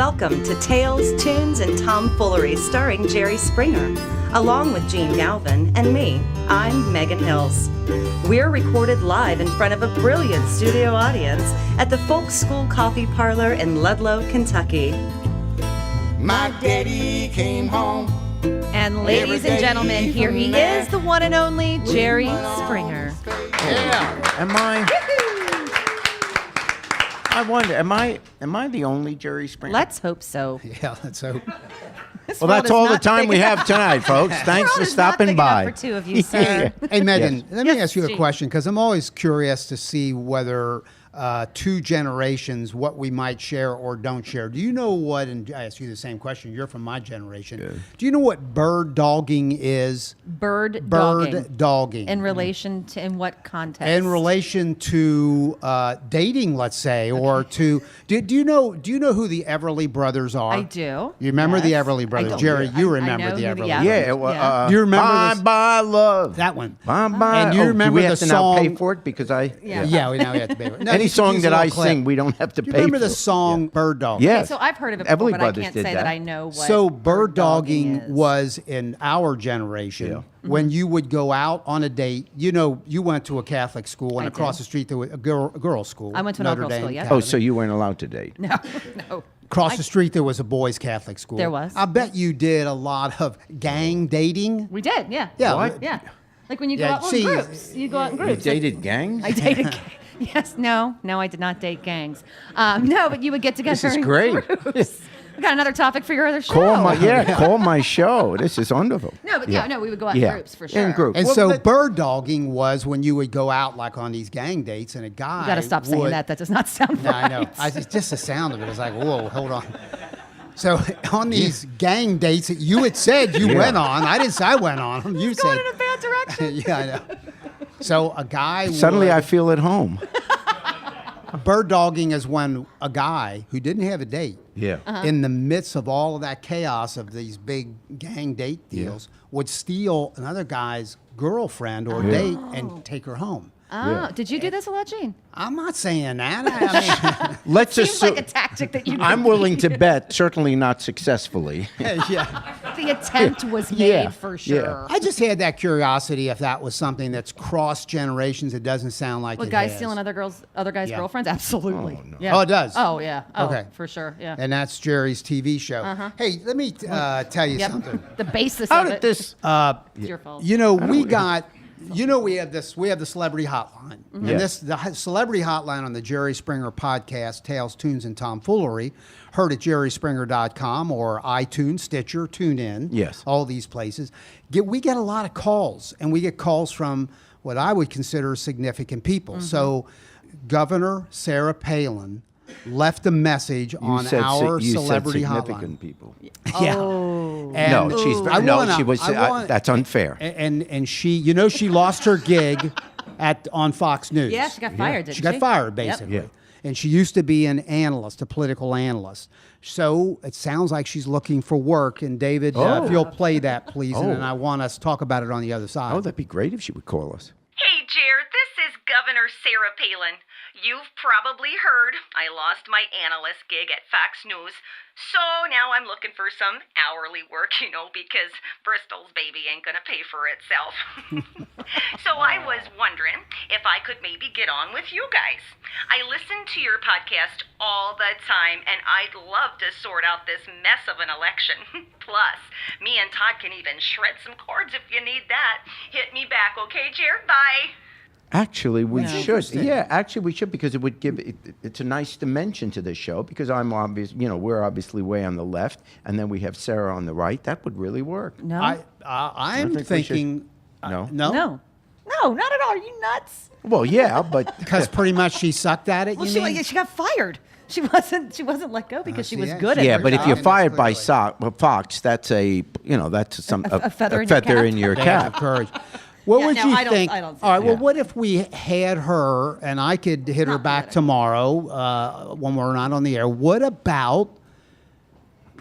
Welcome to Tales, Tunes, and Tomfoolery starring Jerry Springer, along with Gene Galvin and me. I'm Megan Hills. We're recorded live in front of a brilliant studio audience at the Folk School Coffee Parlor in Ludlow, Kentucky. My daddy came home. And ladies and gentlemen, here he is, the one and only Jerry Springer. Yeah. I wonder, am I the only Jerry Springer? Let's hope so. Yeah, let's hope. Well, that's all the time we have tonight, folks. Thanks for stopping by. For two of you, sir. Hey, Megan, Yes. let me ask you a Gene. question, because I'm always curious to see whether two generations, what we might share or don't share. Do you know what, and I ask you the same question, you're from my generation. Yeah. Do you know what bird dogging is? Bird Bird dogging. In relation to, in what context? In relation to dating, let's say, or to do you know who the Everly Brothers are? I do. You remember the Yes. Everly Brothers? I do. Jerry, you I remember know the who Everly yeah. Brothers? Yeah. Well, Yeah. Do you remember Bye this? Bye Love? That one. Bye Bye. And you remember do we the have to now pay song- for it because I? Yeah. Yeah, now we have to pay for it. No, Any you could song use that a I little clip. sing, we don't have to Do you pay remember for. the song Bird Dog? Yeah. Okay, so I've heard of it Everly before, but I Brothers can't did say that that. I know what So bird dogging is. was in our generation Yeah. when you would go out on a date. You know, you went to a Catholic school, and I across did. the street there was a girls' school. I went to an Notre all-girls Dame school, yes. Oh, Academy. so you weren't allowed to date? No, no. Across the street there was a boys' Catholic school. There was. I bet you did a lot of gang dating. We did, yeah. Yeah. What? Yeah. Like when you go Yeah, out see, in groups. You go out in You groups. dated gangs? I dated. Yes, no, I did not date gangs. No, but you would get together. This is in great. groups. We got another topic for your other show. Call my show. This is wonderful. No, but yeah, no, we would go out in Yeah. groups for sure. In groups. And Well, so that- bird dogging was when you would go out like on these gang dates, and a guy You got to stop saying would- that. That does not sound No, right. I know. It's just the sound of it is like, whoa, hold on. So on these gang dates that you had said you Yeah. went on, I didn't say I went on them. You It's said, going in a bad direction. yeah, I know. So a guy Suddenly would, I feel at home. bird dogging is when a guy who didn't have a date, Yeah. in the midst of all of that chaos of these big gang date deals, would steal another guy's girlfriend or date and take her home. Oh, Yeah. did you do this a lot, Gene? I'm not saying that. I mean, Let's Seems assume. like a tactic that you. I'm willing to bet, certainly not successfully. yeah. The attempt was made Yeah, for yeah. sure. I just had that curiosity if that was something that's cross generations. It doesn't sound like With it guys has. stealing other guys' Yeah. girlfriends? Absolutely. Oh, no. Yeah. Oh, it does? Oh, yeah. Oh, Okay. for sure. Yeah. And that's Jerry's TV show. Hey, let me tell you Yep. something. The basis How of did it. this? It's your fault. You know, we have the celebrity hotline. Mm-hmm. And Yes. the celebrity hotline on the Jerry Springer podcast, Tales, Tunes, and Tomfoolery, heard at jerryspringer.com or iTunes, Stitcher, TuneIn. Yes. All these places. We get a lot of calls, and we get calls from what I would consider significant people. Mm-hmm. So Governor Sarah Palin left a message on you our said celebrity significant hotline. people. Yeah. Oh. And No, she's I no. wanna- She was. I want- That's unfair. And she, she lost her gig on Fox News. Yeah, she got fired, didn't she? She got fired, basically. Yeah. And she used to be an analyst, a political analyst. So it sounds like she's looking for work. And David, if you'll play that, please. And Oh. then I want us to talk about it on the other side. Oh, that'd be great if she would call us. Hey, Jer, this is Governor Sarah Palin. You've probably heard I lost my analyst gig at Fox News, so now I'm looking for some hourly work, because Bristol's baby ain't gonna pay for itself. So I was wondering if I could maybe get on with you guys. I listen to your podcast all the time, and I'd love to sort out this mess of an election. Plus, me and Todd can even shred some chords if you need that. Hit me back, okay, Jer? Bye. Actually, we should. Interesting. Yeah, actually, we should because it would give. It's a nice dimension to the show because we're obviously way on the left, and then we have Sarah on the right. That would really work. No. I'm think we should- thinking. No? No. No, not at all. Are you nuts? Well, yeah, but Because pretty much she sucked at it, Well, you mean? she got fired. She wasn't let go because she see, was yeah, good at yeah, her but if job. you're That's fired by clearly- Fox, that's a feather in your feather cap. in your Badge cap. of courage. What Yeah, would no, you I don't- think? I don't see All right. that. Well, Yeah. what if we had her and I could hit her Not back political. tomorrow when we're not on the air? What about?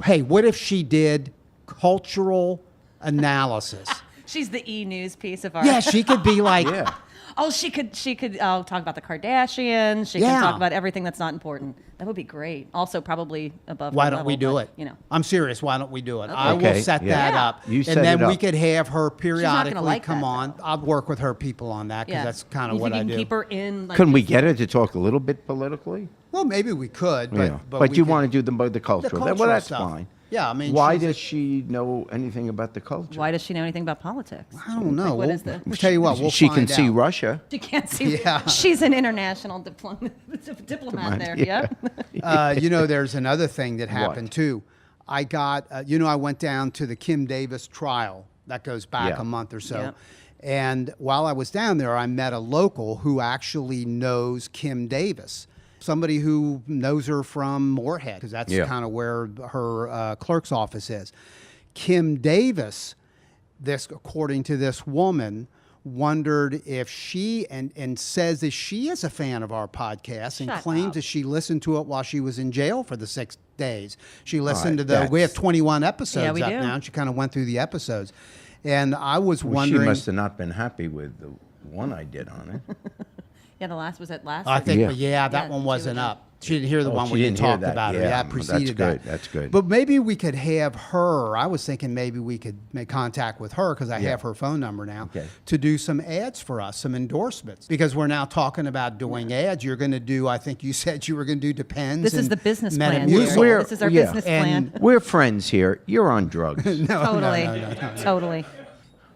Hey, what if she did cultural analysis? She's the E! News piece of our. Yeah, she could be like. Yeah. Oh, she could talk about the Kardashians. She Yeah. can talk about everything that's not important. That would be great. Also, probably above. Why her don't level, we do but, it? You know. I'm serious. Why don't we do it? I Okay, will set yeah. that up, You set and then it we up. could have her periodically like come that, on. I'll work with her people on that because Yeah. that's kind You of what think I you do. can keep her in? Like, Couldn't we get her to talk a little bit politically? Well, maybe we could, but Yeah. but, But we you could- want to do the cultural. Well, cultural that's stuff. fine. Yeah, I mean, why she's a- does she know anything about the culture? Why does she know anything about politics? I don't know. Like, what We'll, is the? we'll tell you what. We'll she can find see out. Russia. She can't see. Yeah. She's an international diplomat there. Yeah. Yep. There's another thing that happened too. I got, I went down to the Kim Davis trial. That goes back Yeah. a month or so. Yep. And while I was down there, I met a local who actually knows Kim Davis. Somebody who knows her from Moorhead, because that's Yeah. kind of where her clerk's office is. Kim Davis, according to this woman, wondered if she and says that she is a fan of our podcast and Shut claims up. that she listened to it while she was in jail for the 6 days. She listened right, to we have that's- 21 episodes Yeah, we up do. now, and she kind of went through the episodes. And I was Well, wondering. she must have not been happy with the one I did on it. Yeah. The last was it last. I think, Yeah. but yeah, that Yeah, one she wasn't was- up. She didn't hear the Oh, one she where you didn't hear talked that. about it. Yeah, Yeah, well, preceded that's good. that. That's good. But maybe we could have her. I was thinking maybe we could make contact with her because I Yeah. have her phone number now Okay. to do some ads for us, some endorsements. Because we're now talking about doing ads. You're going to do. I think you said you were going to do Depends. This is and the business plan. Metamucil. Jerry. This is our yeah. business And- plan. We're friends here. You're on drugs. Totally. Totally.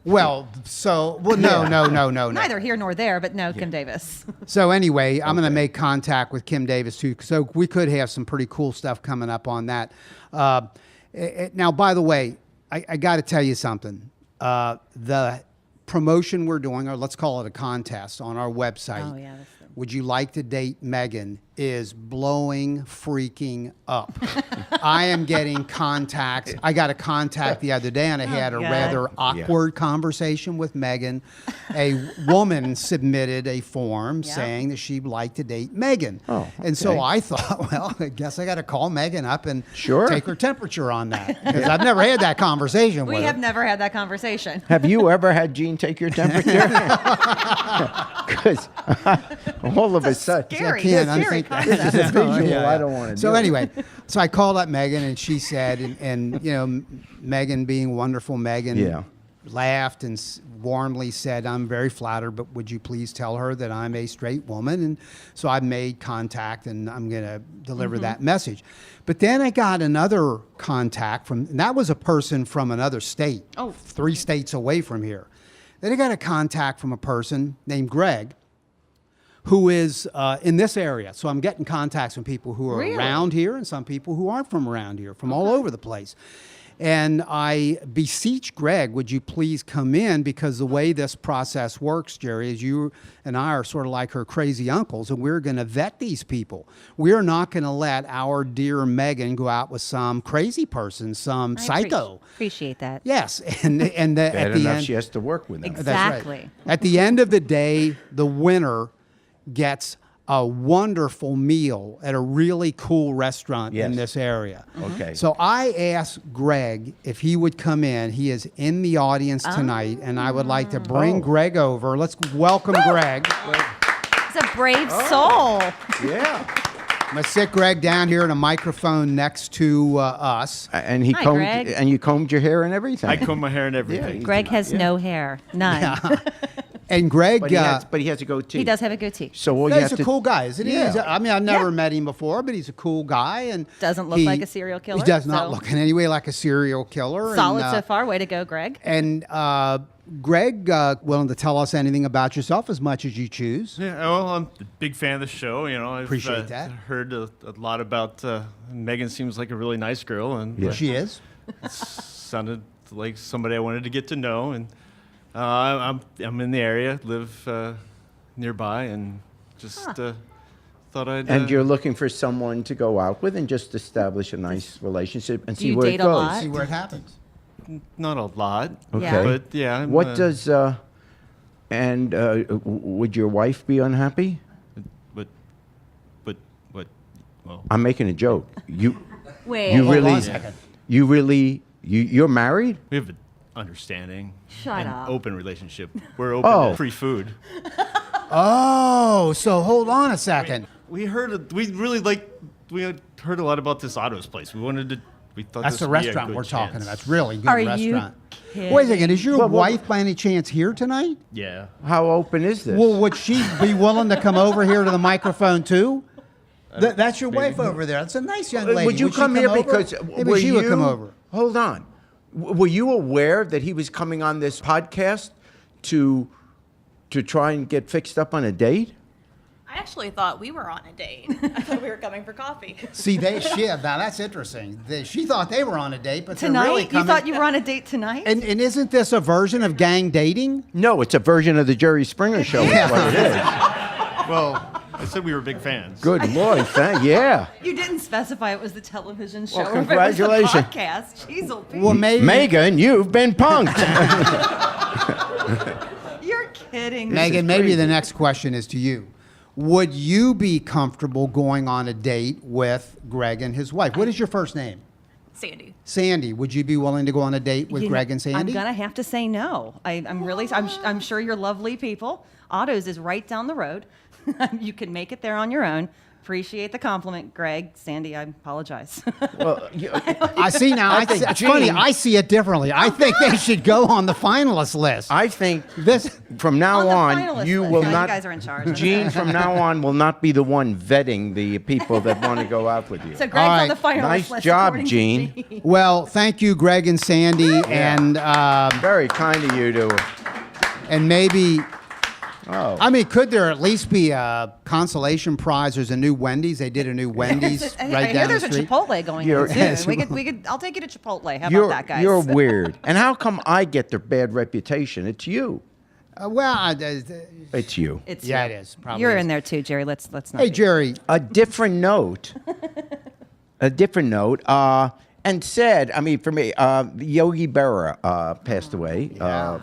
Well, no. Neither here nor there, but no, Kim Davis. So anyway, I'm going to make contact with Kim Davis too. So we could have some pretty cool stuff coming up on that. Now, by the way, I got to tell you something. The promotion we're doing, or let's call it a contest on our website. Oh, yeah, that's the- Would you like to date Megan? Is blowing freaking up. I am getting contacts. I got a contact the other day, and I had a God. rather awkward conversation with Megan. A woman submitted a form Yeah. saying that she'd like to date Megan. Oh, And so okay. I thought, well, I guess I got to call Megan up and Sure. take her temperature on that. Because I've never had that conversation We with have her. never had that conversation. Have you ever had Gene take your temperature? Because all of a sudden, Scary. I can't Scary unthink that. concept. This is a visual Yeah. I don't want to So do. anyway, so I called up Megan and she said, and Megan being wonderful, Megan Yeah. laughed and warmly said, "I'm very flattered, but would you please tell her that I'm a straight woman?" And so I made contact and I'm going to deliver that message. But then I got another contact and that was a person from another state, 3 states away from here. Then I got a contact from a person named Greg, who is in this area. So I'm getting contacts from people who are Really? around here and some people who aren't from around here, from all over the place. And I beseech Greg, would you please come in? Because the way this process works, Jerry, is you and I are sort of like her crazy uncles, and we're going to vet these people. We're not going to let our dear Megan go out with some crazy person, some psycho. Appreciate that. Yes, and Bad at the enough end, she has to work with them. Exactly. that's right. At the end of the day, the winner gets a wonderful meal at a really cool restaurant in Yes. this area. Okay. So I asked Greg if he would come in. He is in the audience tonight, and I would like to bring Greg over. Let's welcome Greg. He's a brave soul. Yeah. I'm going to sit Greg down here in a microphone next to us. And he Hi, combed Greg. and you combed your hair and everything. I comb my hair and everything. Greg has no hair. None. And Greg, but he has a goatee. He does have a goatee. So all you he's have a to cool guy, isn't he? Yeah. I mean, I've never Yeah. met him before, but he's a cool guy and Doesn't look like a serial killer, He does not so- look in any way like a serial killer. Solid and, so far. Way to go, Greg. And Greg, willing to tell us anything about yourself as much as you choose. Yeah, well, I'm a big fan of the show. I've Appreciate that. heard a lot about Megan. Seems like a really nice girl, and Yeah. She is. sounded like somebody I wanted to get to know. And I'm in the area, live nearby, and just thought I'd. and you're looking for someone to go out with and just establish a nice relationship and see you where date it a goes. lot? See where it happens. not a lot. Yeah. But yeah. What does would your wife be unhappy? But what? Well, I'm making a joke. You Wait. you Hold on really a second. you really you're married? we have an understanding. Shut and up. open relationship. We're open Oh. to free food. Oh, so hold on a second. We had heard a lot about this Otto's place. We thought That's this the would be a restaurant good we're talking chance. about. It's really good Are you restaurant. kidding? Wait a second. Is your Well, wife by any chance here tonight? Yeah. How open is this? Well, would she be willing to come over here to the microphone too? That's your wife over there. That's a nice young lady. Would you she come here over? because Maybe she would come over. Hold on. Were you aware that he was coming on this podcast to try and get fixed up on a date? I actually thought we were on a date. I thought we were coming for coffee. See, now that's interesting. She thought they were on a date, but Tonight? they're really You coming. thought you were on a date tonight? And isn't this a version of gang dating? No, it's a version of the Jerry Springer show. Is what it is. Well, I said we were big fans. Good Lord, yeah. You didn't specify it was the television show. Well, or if it was the congratulations. podcast. Jeez, oh, Pete. Well, maybe. Megan, you've been punked. You're kidding. Megan, maybe the next question is to you. Would you be comfortable going on a date with Greg and his wife? What is your first name? Sandy. Sandy. Would you be willing to go on a date with You know, Greg and Sandy? I'm gonna have to say no. I'm sure you're lovely people. Otto's is right down the road. You can make it there on your own. Appreciate the compliment, Greg. Sandy, I apologize. Well, I see now. think It's funny. Gene- I see it differently. I think they should go on the finalist list. I think This. from now On the on, finalist you list. will Now you not. guys are in charge. Gene, from now on, will not be the one vetting the people that want to go out with you. So Greg's All on right. the finalist Nice list. job, according to Gene. Well, thank you, Greg and Sandy, Very kind of you to. and maybe. Oh. I mean, could there at least be a consolation prize? There's a new Wendy's. They did a new Wendy's I right hear down the there's a street. Chipotle going You're- in soon. We could. I'll take you to Chipotle. How You're, about that, guys? you're weird. And how come I get the bad reputation? It's you. It's you. It's Yeah, you. it is. Probably You're is. in there too, Jerry. Let's not. Hey, be- Jerry. A different note. And said, I mean, for me, Yogi Berra passed away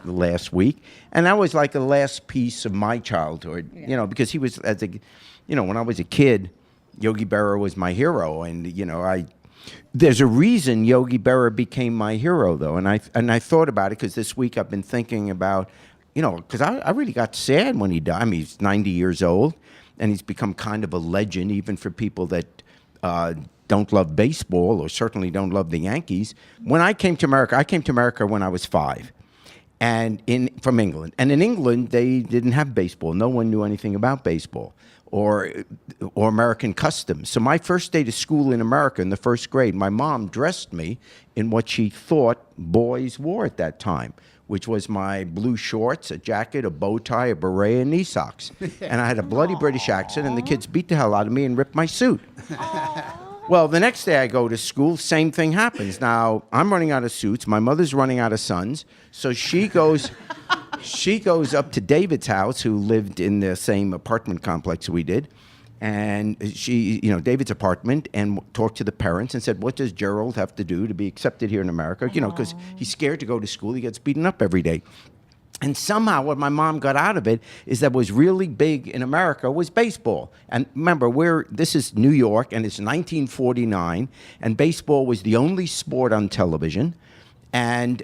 last week, and that was like the last piece of my childhood, you know, because he was when I was a kid, Yogi Berra was my hero, and there's a reason Yogi Berra became my hero, though, and I thought about it because this week I've been thinking about, because I really got sad when he died. I mean, he's 90 years old, and he's become kind of a legend, even for people that don't love baseball or certainly don't love the Yankees. When I came to America when I was 5, and from England. And in England, they didn't have baseball. No one knew anything about baseball or American customs. So my first day to school in America in the first grade, my mom dressed me in what she thought boys wore at that time, which was my blue shorts, a jacket, a bow tie, a beret, and knee socks. And I had a bloody British accent, and the kids beat the hell out of me and ripped my suit. Well, the next day I go to school, same thing happens. Now, I'm running out of suits. My mother's running out of sons. So she goes up to David's house, who lived in the same apartment complex we did. And she, David's apartment, and talked to the parents and said, what does Gerald have to do to be accepted here in America? Because he's scared to go to school. He gets beaten up every day. And somehow what my mom got out of it is that was really big in America was baseball. And remember, this is New York, and it's 1949, and baseball was the only sport on television. And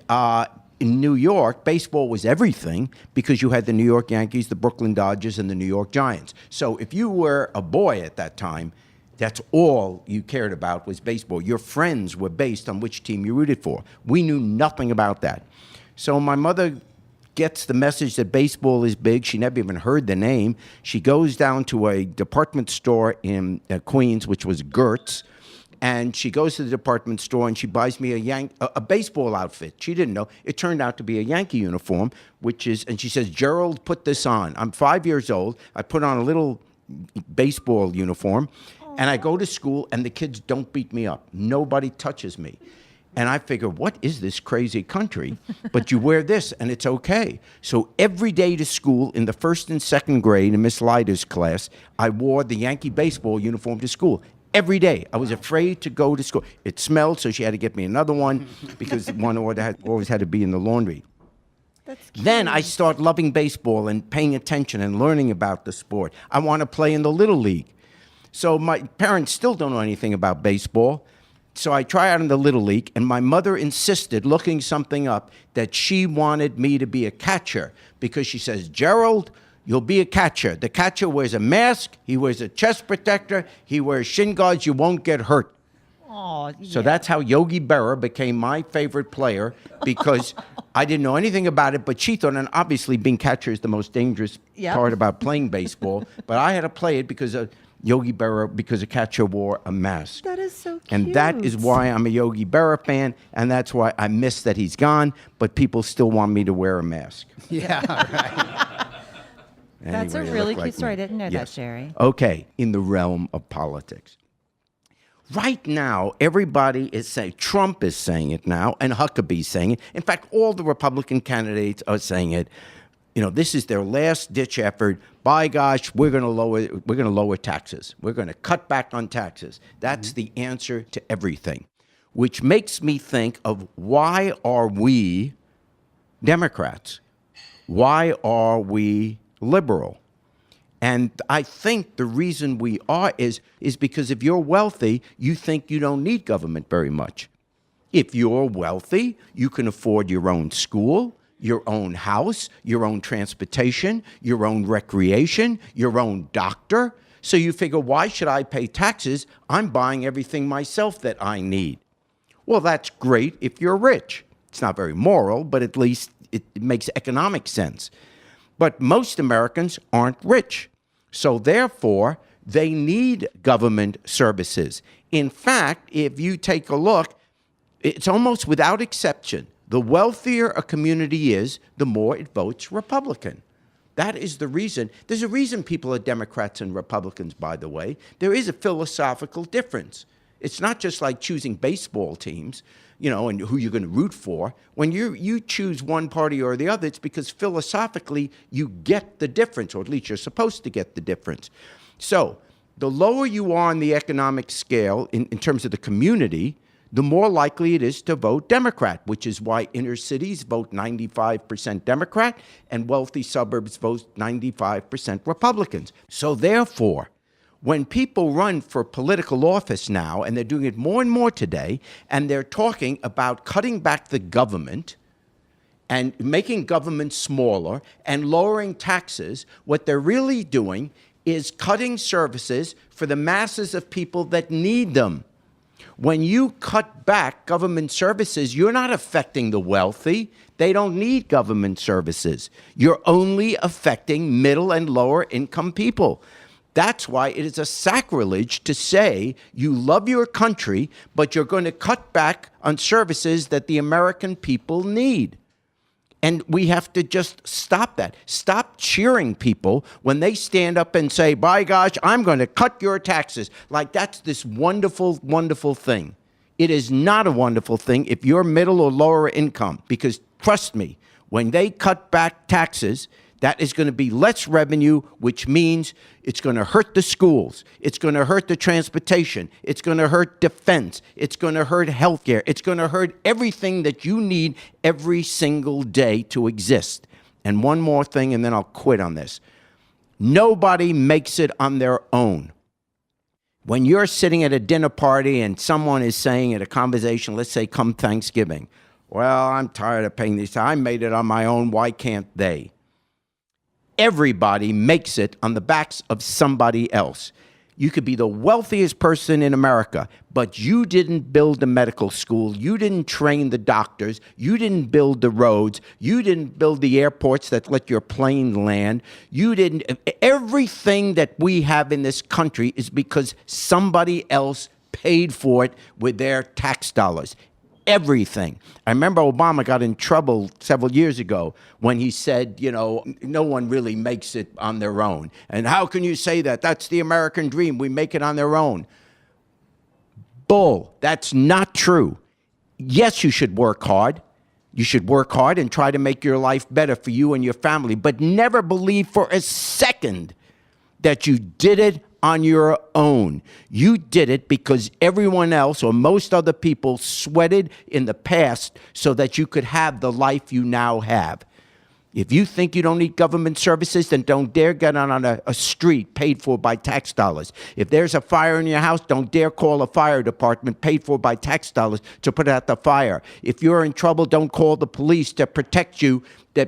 in New York, baseball was everything because you had the New York Yankees, the Brooklyn Dodgers, and the New York Giants. So if you were a boy at that time, that's all you cared about was baseball. Your friends were based on which team you rooted for. We knew nothing about that. So my mother gets the message that baseball is big. She never even heard the name. She goes down to a department store in Queens, which was Gertz, and she goes to the department store and she buys me a baseball outfit. She didn't know. It turned out to be a Yankee uniform, and she says, Gerald, put this on. I'm 5 years old. I put on a little baseball uniform, and I go to school, and the kids don't beat me up. Nobody touches me. And I figure, what is this crazy country? But you wear this, and it's okay. So every day to school, in the first and second grade, in Miss Leiter's class, I wore the Yankee baseball uniform to school. Every day. I was afraid to go to school. It smelled, so she had to get me another one because one always had to be in the laundry. Then I start loving baseball and paying attention and learning about the sport. I want to play in the Little League. So my parents still don't know anything about baseball. So I try out in the Little League, and my mother insisted, looking something up, that she wanted me to be a catcher because she says, Gerald, you'll be a catcher. The catcher wears a mask, he wears a chest protector, he wears shin guards, you won't get hurt. Oh, So that's how Yogi Berra became my favorite player, because I didn't know anything about it, but she thought, and obviously being catcher is the most dangerous Yep. part about playing baseball, but I had to play it because of Yogi Berra, because a catcher wore a mask. That is so cute. And that is why I'm a Yogi Berra fan, and that's why I miss that he's gone, but people still want me to wear a mask. Yeah, right. That's a Anyway, really look like cute story. I me. didn't know that, Yes. Sherry. Okay, in the realm of politics. Right now, everybody is saying, Trump is saying it now, and Huckabee's saying it. In fact, all the Republican candidates are saying it. You know, this is their last ditch effort. By gosh, we're going to lower taxes. We're going to cut back on taxes. That's the answer to everything, which makes me think of, why are we Democrats? Why are we liberal? And I think the reason we are is because if you're wealthy, you think you don't need government very much. If you're wealthy, you can afford your own school, your own house, your own transportation, your own recreation, your own doctor. So you figure, why should I pay taxes? I'm buying everything myself that I need. Well, that's great if you're rich. It's not very moral, but at least it makes economic sense. But most Americans aren't rich. So therefore, they need government services. In fact, if you take a look, it's almost without exception, the wealthier a community is, the more it votes Republican. That is the reason. There's a reason people are Democrats and Republicans, by the way. There is a philosophical difference. It's not just like choosing baseball teams, you know, and who you're going to root for. When you choose one party or the other, it's because philosophically you get the difference, or at least you're supposed to get the difference. So the lower you are on the economic scale in terms of the community, the more likely it is to vote Democrat, which is why inner cities vote 95% Democrat and wealthy suburbs vote 95% Republicans. So therefore, when people run for political office now, and they're doing it more and more today, and they're talking about cutting back the government and making government smaller and lowering taxes, what they're really doing is cutting services for the masses of people that need them. When you cut back government services, you're not affecting the wealthy. They don't need government services. You're only affecting middle and lower income people. That's why it is a sacrilege to say you love your country, but you're going to cut back on services that the American people need. And we have to just stop that. Stop cheering people when they stand up and say, by gosh, I'm going to cut your taxes. Like that's this wonderful, wonderful thing. It is not a wonderful thing if you're middle or lower income, because trust me, when they cut back taxes, that is going to be less revenue, which means it's going to hurt the schools. It's going to hurt the transportation. It's going to hurt defense. It's going to hurt healthcare. It's going to hurt everything that you need every single day to exist. And one more thing, and then I'll quit on this. Nobody makes it on their own. When you're sitting at a dinner party and someone is saying at a conversation, let's say come Thanksgiving, well, I'm tired of paying these. I made it on my own. Why can't they? Everybody makes it on the backs of somebody else. You could be the wealthiest person in America, but you didn't build the medical school. You didn't train the doctors. You didn't build the roads. You didn't build the airports that let your plane land. You didn't. Everything that we have in this country is because somebody else paid for it with their tax dollars. Everything. I remember Obama got in trouble several years ago when he said, you know, no one really makes it on their own. And how can you say that? That's the American dream. We make it on their own. Bull. That's not true. Yes, you should work hard. You should work hard and try to make your life better for you and your family, but never believe for a second that you did it on your own. You did it because everyone else or most other people sweated in the past so that you could have the life you now have. If you think you don't need government services, then don't dare get on a street paid for by tax dollars. If there's a fire in your house, don't dare call a fire department paid for by tax dollars to put out the fire. If you're in trouble, don't call the police to protect you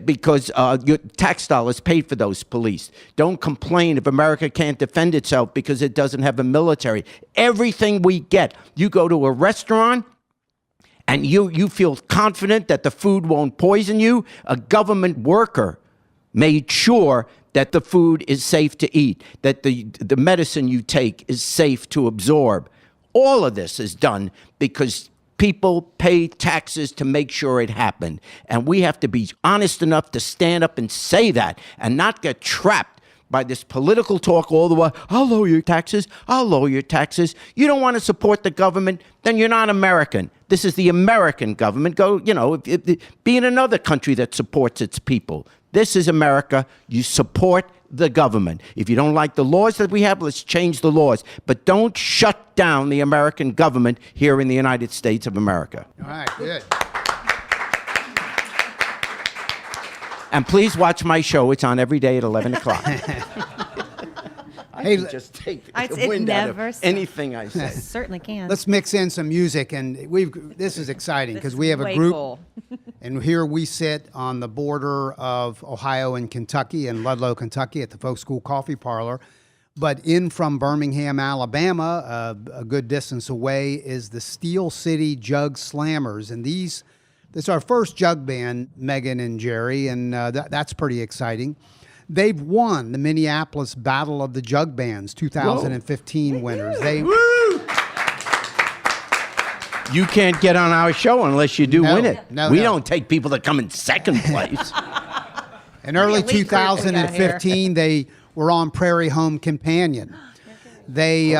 because your tax dollars paid for those police. Don't complain if America can't defend itself because it doesn't have a military. Everything we get, you go to a restaurant, and you feel confident that the food won't poison you, a government worker made sure that the food is safe to eat, that the medicine you take is safe to absorb. All of this is done because people pay taxes to make sure it happened. And we have to be honest enough to stand up and say that and not get trapped by this political talk all the way. I'll lower your taxes. I'll lower your taxes. You don't want to support the government, then you're not American. This is the American government. Go, be in another country that supports its people. This is America. You support the government. If you don't like the laws that we have, let's change the laws. But don't shut down the American government here in the United States of America. All right, good. And please watch my show. It's on every day at 11 o'clock. Hey, just take It's- the it wind out of never stops. anything I say. Certainly can. let's mix in some music, and this is exciting because we have a Way group, cool. and here we sit on the border of Ohio and Kentucky, in Ludlow, Kentucky, at the Folk School Coffee Parlor. But in from Birmingham, Alabama, a good distance away, is the Steel City Jug Slammers, and this is our first jug band, Megan and Jerry, and that's pretty exciting. They've won the Minneapolis Battle of the Jug Bands 2015 winners. You can't get on our show unless you do No, win it. no, we no. don't take people that come in second place. In early elite group we got here. 2015, they were on Prairie Home Companion. Their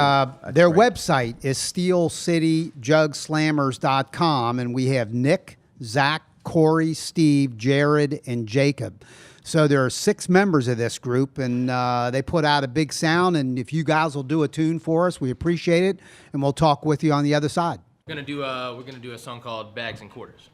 website is steelcityjugslammers.com, and we have Nick, Zach, Corey, Steve, Jared, and Jacob. So there are 6 members of this group, and they put out a big sound. And if you guys will do a tune for us, we appreciate it, and we'll talk with you on the other side. We're gonna do a song called Bags and Quarters.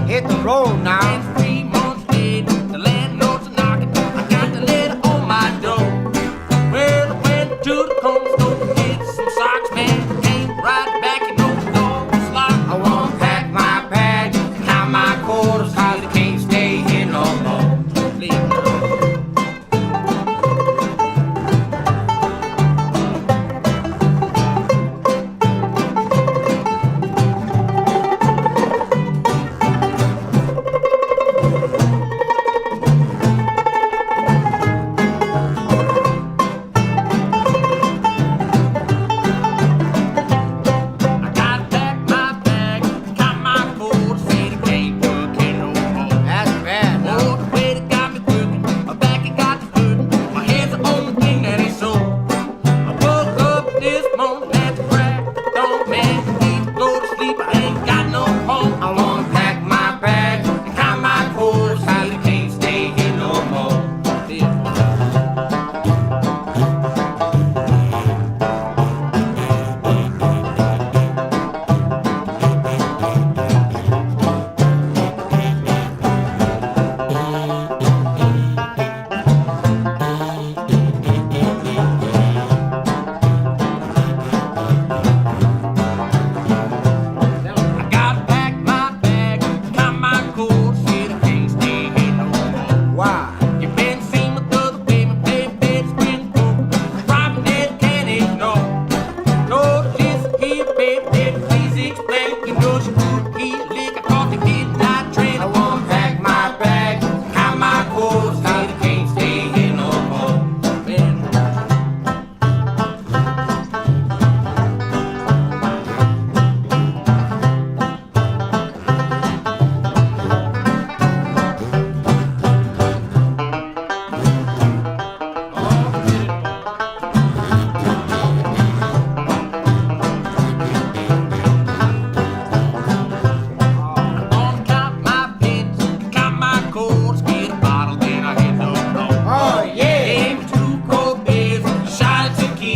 Hit the road now. 3 months later,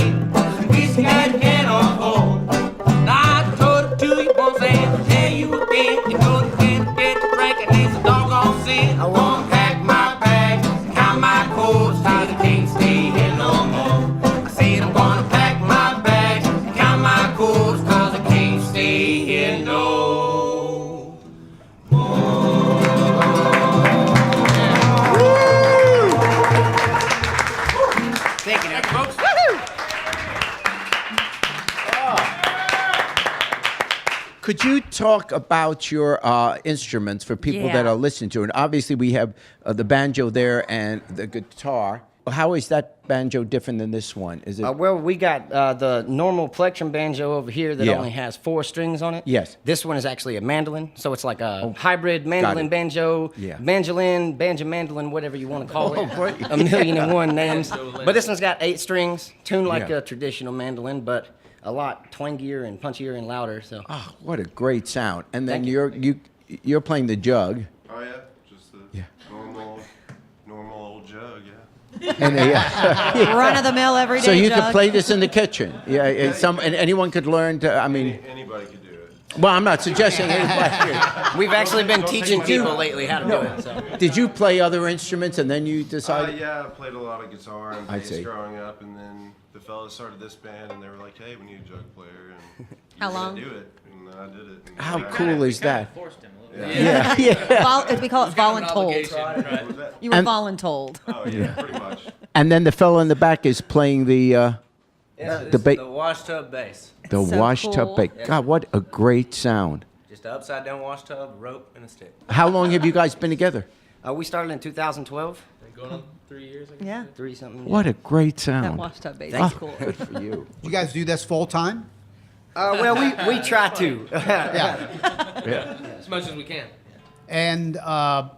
in. Some whiskey and can on board. Now I told it to you once and tell you again. You know you can't get to drinking, it's a doggone sin. I wanna pack my bags, count my coats, cause I can't stay here no more. I said I'm gonna pack my bags, count my coats, cause I can't stay here no more. Thank you, folks. Could you talk about your instruments for people that Yeah. are listening to it? Obviously, we have the banjo there and the guitar. How is that banjo different than this one? Is it? Well, we got the normal plectrum banjo over here that Yeah. only has 4 strings on it. Yes. This one is actually a mandolin, so it's like a hybrid mandolin it. banjo, Yeah. banjolin, banjo mandolin, whatever you want to call it. great. 1,000,001 names. But this one's got 8 strings, tuned like Yeah. a traditional mandolin, but a lot twangier and punchier and louder. So. Oh, what a great sound! And then Thank you're playing the jug. Oh yeah, just the normal old jug, yeah. And Run of the mill every day. so you jug. could play this in the kitchen. Yeah, and anyone could learn to. I mean, Anybody could do it. well, I'm not suggesting anybody. We've actually been teaching people lately how to do it. So. Did you play other instruments and then you decided? Yeah, I played a lot of guitar and I bass see. growing up, and then the fellas started this band, and they were like, "Hey, we need a jug player." And How you gotta long? Do it, and I did it. And How I- cool is that? Forced him a little bit. Yeah. We call it voluntold. Right. What was that? You were And- voluntold. Oh yeah, pretty much. And then the fellow in the back is playing the This ba- is the wash tub bass. the So wash cool. tub bass. God, what a great sound! Just an upside down wash tub, rope, and a stick. How long have you guys been together? We started in 2012, Been going on 3 years, I guess. Yeah. 3 something. What a great That sound! washtub bass Oh, is cool. good for you. You guys do this full time? Well, we try to. Yeah. As much as we can. And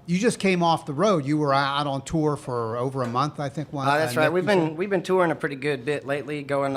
you just came off the road. You were out on tour for over a month, I think. That's right. We've been touring a pretty good bit lately, going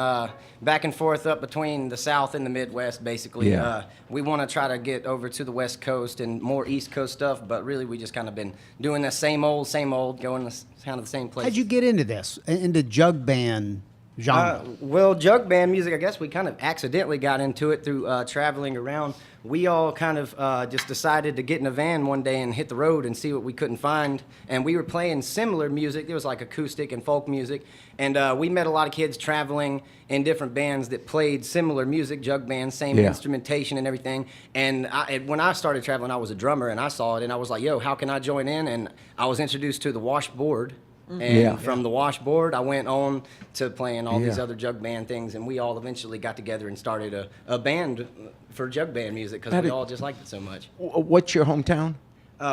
back and forth up between the South and the Midwest, basically. Yeah. We want to try to get over to the West Coast and more East Coast stuff, but really we just kind of been doing the same old, going to kind of the same place. How'd you get into this, into jug band genre? Well, jug band music, I guess we kind of accidentally got into it through traveling around. We all kind of just decided to get in a van one day and hit the road and see what we couldn't find. And we were playing similar music. There was like acoustic and folk music. And we met a lot of kids traveling in different bands that played similar music, jug bands, same Yeah. instrumentation and everything. And when I started traveling, I was a drummer, and I saw it, and I was like, yo, how can I join in? And I was introduced to the washboard. And Yeah. from the washboard, I went on to playing all these Yeah. other jug band things, and we all eventually got together and started a band for jug band music because That we is- all just liked it so much. What's your hometown?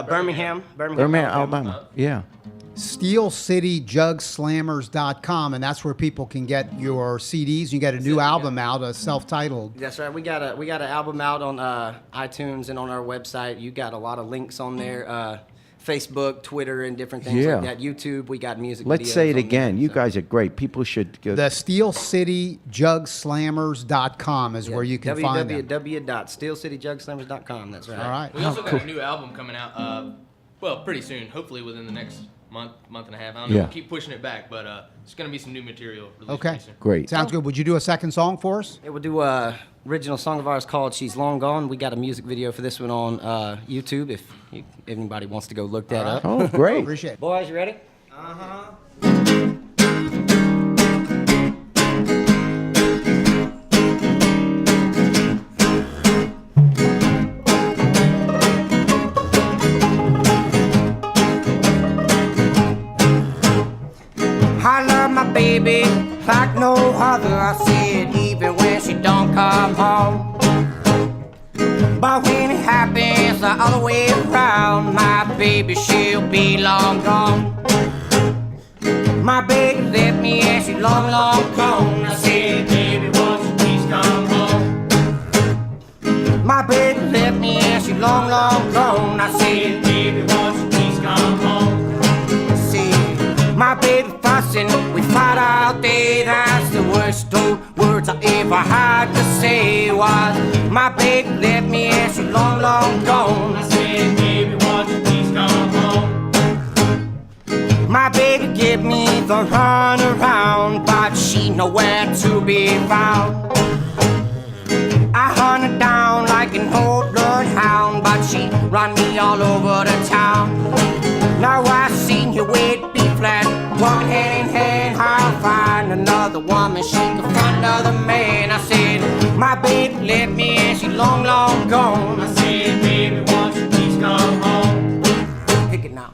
Birmingham, Birmingham, Alabama. Yeah. SteelCityJugSlammers.com, and that's where people can get your CDs. You got a new album out, a self-titled. That's right. We got an album out on iTunes and on our website. You got a lot of links on there. Facebook, Twitter, and different things Yeah. like that. YouTube, we got music. Let's videos say it on there, again. You so. guys are great. People should go. The SteelCityJugSlammers.com is where you can find them. www.steelcityjugslammers.com. That's right. All right. We also got a new album coming out, well, pretty soon, hopefully within the next month and a half. I don't know, Yeah. we'll keep pushing it back, but there's going to be some new material released Okay. pretty soon. Great. Sounds good. Would you do a second song for us? Yeah, we'll do a original song of ours called "She's Long Gone." We got a music video for this one on YouTube. If anybody wants to go look that up. Oh, great. Appreciate it. Boys, you ready? I love my baby like no other. I said even when she don't come home. But when it happens the other way around, my baby, she'll be long gone. My baby left me and she long, long gone. I said, baby, won't you please come home? My baby left me and she long, long gone. I said, baby, won't you please come home? See, my baby fussing, we fight all day. That's the worst two words I ever had to say was, my baby left me and she long, long gone. I said, baby, won't you please come home? My baby give me the run around, but she nowhere to be found. I hunt her down like an old bloodhound, but she run me all over the town. Now I seen you with B-flat, walking hand in hand. I'll find another woman, she can find another man. I said, my baby left me and she long, long gone. I said, baby, won't you please come home? Pick it now.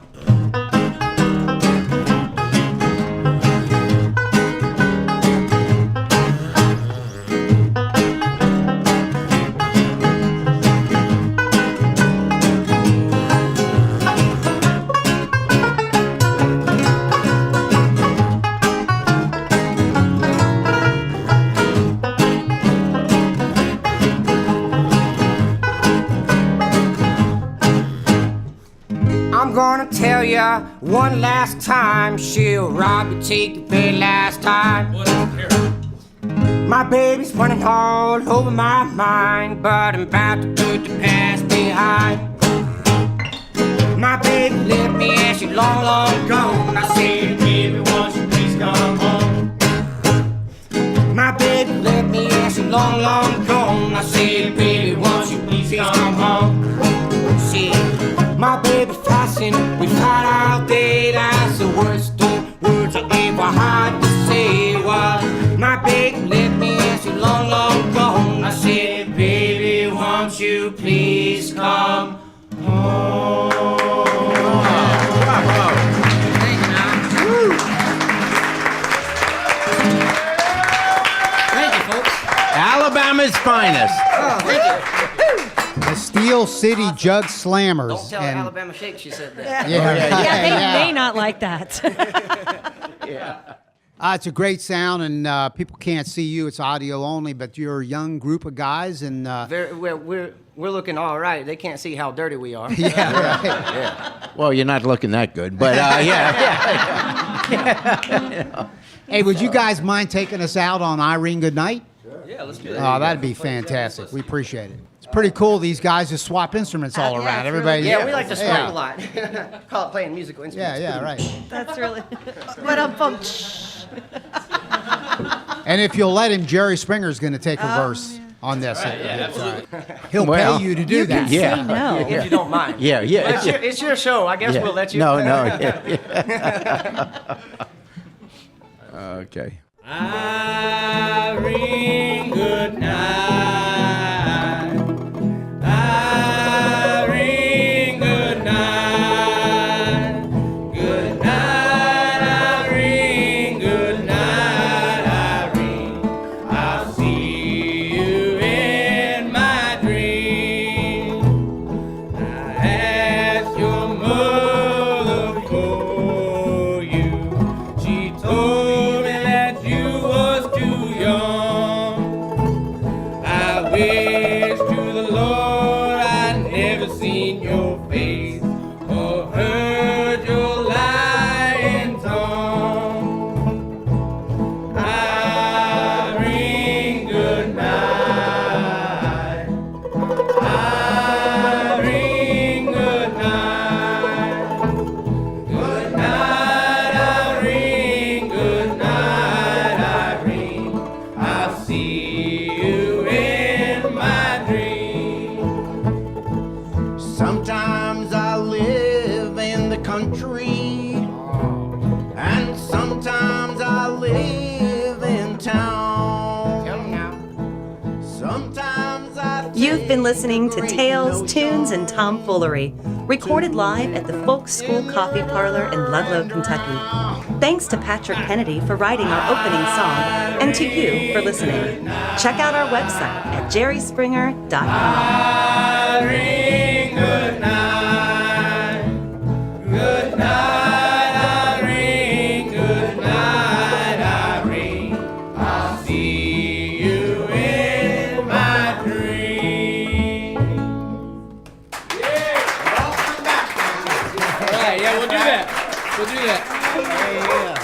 I'm gonna tell ya one last time, she'll rob you, take the very last time. My baby's running all over my mind, but I'm about to put the past behind. My baby left me and she long, long gone. I said, baby, won't you please come home? My baby left me and she long, long gone. I said, baby, won't you please come home? See, my baby flashing, we fight all day. That's the worst words I ever had to say. Was my baby left me and she long, long gone. I said, baby, won't you please come home? Thank you, folks. Alabama's finest. Oh, thank you. The Steel City Jug Slammers. Don't tell Alabama Shake she said that. Yeah, they may not like that. It's a great sound, and people can't see you. It's audio only, but you're a young group of guys, and We're looking all right. They can't see how dirty we are. yeah, right. Yeah. Well, you're not looking that good, but yeah. Hey, would you guys mind taking us out on Irene Goodnight? Yeah, let's do that. Oh, that'd be fantastic. We appreciate it. It's pretty cool. These guys just swap instruments all yeah, around. it's Everybody. Yeah, we like to smoke Yeah. a lot. Call it playing musical instruments. Yeah, right. That's really. But And if you'll let him, Jerry Springer's going to take a verse on this. He'll Well, pay you to do that. Yeah. say no. If you don't mind. Yeah. It's your show. I guess Yeah. we'll let you. No. Yeah. Okay. Irene, good night. Irene, good night. Good night, Irene. Good night, Irene. I'll see you in my dream. I asked your mother for you. She told me that you was too young. I wish to the Lord I'd never seen your face or heard your lying tongue. Irene, good night. Irene, good night. Good night, Irene. Good night, Irene. I'll see you in my dream. Sometimes I live in the country, and sometimes I live in town. Tell 'em now. Sometimes I You've been listening to take Tales, no Tunes, and charge. Tomfoolery, recorded live at the Folk School Coffee Parlor in Ludlow, Kentucky. Thanks to Patrick Kennedy for writing our opening song, and to you for listening. Check out our website at jerryspringer.com. Irene, good night. Good night, Irene. Good night, Irene. I'll see you in my dream. Yeah. All right, yeah, we'll do that. We'll do that.